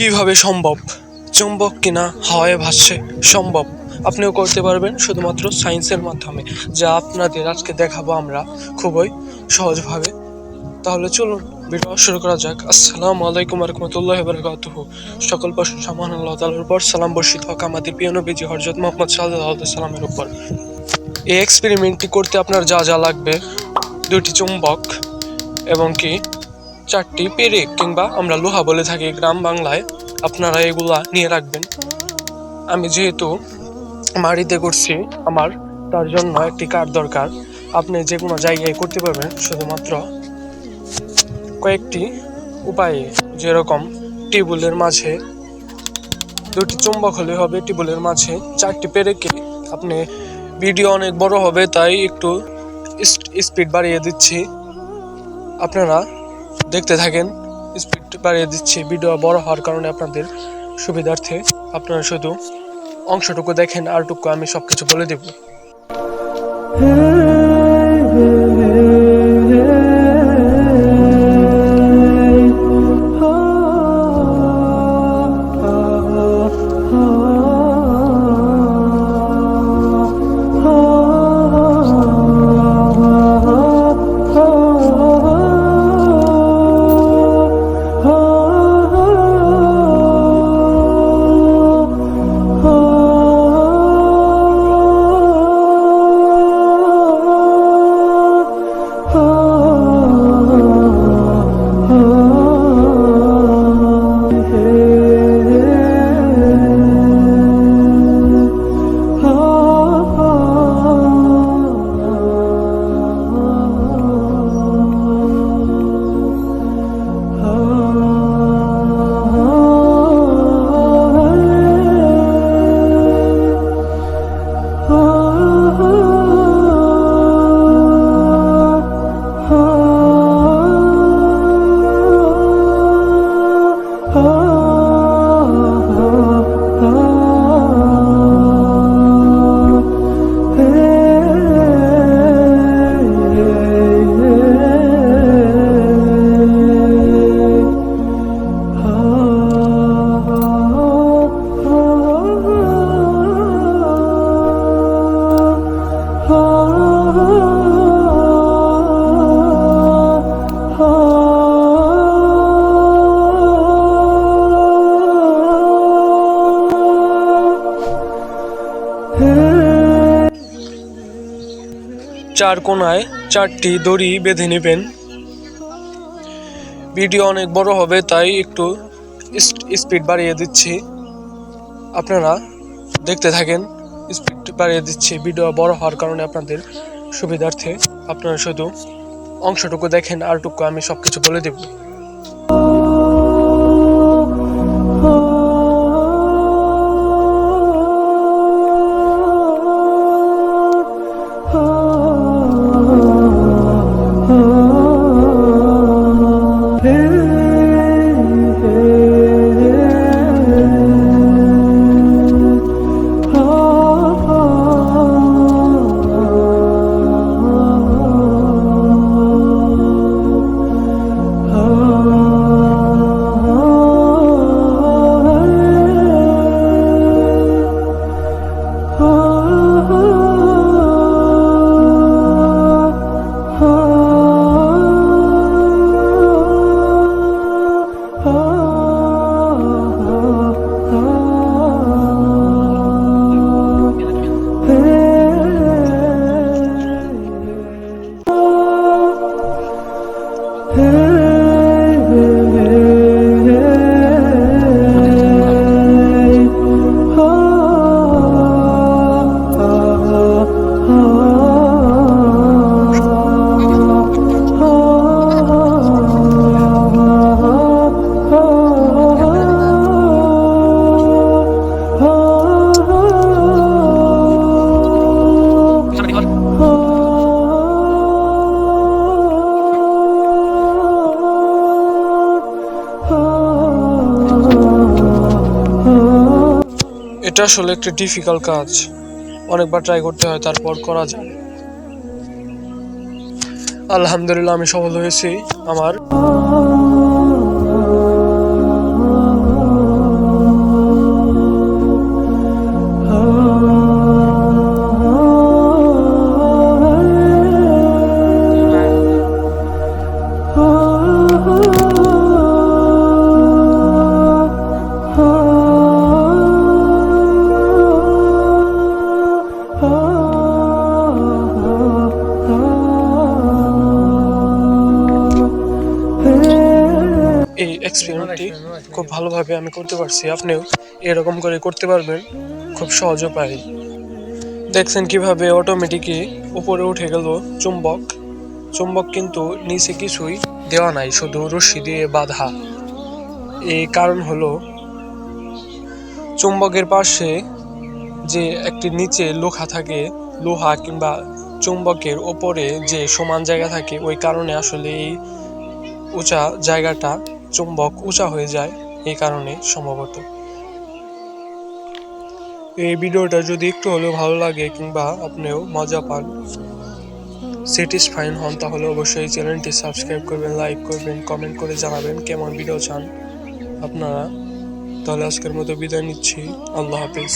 কিভাবে সম্ভব? চুম্বক কিনা হাওয়ায় ভাসছে সম্ভব। আপনিও করতে পারবেন শুধুমাত্র সায়েন্সের মাধ্যমে, যা আপনাদের আজকে দেখাবো আমরা খুবই সহজভাবে। তাহলে চলুন ভিডিও শুরু করা যাক। আসসালামু আলাইকুম রহমতুল্লাহ বারাকাতুহু। সকল প্রশংসা মহান আল্লাহ তাআলার উপর, সালাম বর্ষিত হোক আমাদের প্রিয় নবীজি হযরত মুহাম্মদ সাল্লাল্লাহু আলাইহি সাল্লামের উপর। এই এক্সপেরিমেন্টটি করতে আপনার যা যা লাগবে: দুটি চুম্বক এবং কি 4টি পেরেক, কিংবা আমরা লোহা বলে থাকি গ্রাম বাংলায়। আপনারা এগুলা নিয়ে রাখবেন। আমি যেহেতু বাড়িতে করছি আমার, তার জন্য একটি কাঠ দরকার। আপনি যে কোনো জায়গায় করতে পারবেন, শুধুমাত্র কয়েকটি উপায়ে, যেরকম টেবিলের মাঝে দুটি চুম্বক হলে হবে, টেবিলের মাঝে 4টি পেরেকে। আপনি ভিডিও অনেক বড় হবে, তাই একটু স্পিড বাড়িয়ে দিচ্ছি, আপনারা দেখতে থাকেন। স্পিড বাড়িয়ে দিচ্ছি ভিডিও বড় হওয়ার কারণে আপনাদের সুবিধার্থে। আপনারা শুধু অংশটুকু দেখেন, আরটুকু আমি সবকিছু বলে দেব। চার কোণায় 4টি দড়ি বেঁধে নেবেন। ভিডিও অনেক বড় হবে, তাই একটু স্পিড বাড়িয়ে দিচ্ছি, আপনারা দেখতে থাকেন। স্পিড বাড়িয়ে দিচ্ছি ভিডিও বড় হওয়ার কারণে আপনাদের সুবিধার্থে। আপনারা শুধু অংশটুকু দেখেন, আরটুকু আমি সবকিছু বলে দেব। এটা আসলে একটা ডিফিকাল্ট কাজ, অনেকবার ট্রাই করতে হয়, তারপর করা যায়। আলহামদুলিল্লাহ আমি সফল হয়েছি। আমার খুব ভালোভাবে আমি করতে পারছি, আপনিও এরকম করে করতে পারবেন খুব সহজ উপায়ে। দেখছেন কিভাবে অটোমেটিকই উপরে উঠে গেল চুম্বক। চুম্বক কিন্তু নিচে কিছুই দেওয়া নাই, শুধু রশ্মি দিয়ে বাঁধা। এই কারণ হলো চুম্বকের পাশে যে একটি নিচে লোহা থাকে, লোহা কিংবা চুম্বকের ওপরে যে সমান জায়গা থাকে, ওই কারণে আসলে এই উঁচা জায়গাটা চুম্বক উঁচা হয়ে যায়, এই কারণে সম্ভবত। এই ভিডিওটা যদি একটু হলেও ভালো লাগে কিংবা আপনিও মজা পান, স্যাটিসফাইন হন, তাহলে অবশ্যই চ্যানেলটি সাবস্ক্রাইব করবেন, লাইক করবেন, কমেন্ট করে জানাবেন কেমন ভিডিও চান আপনারা। তাহলে আজকের মতো বিদায় নিচ্ছি। আল্লাহ হাফিজ।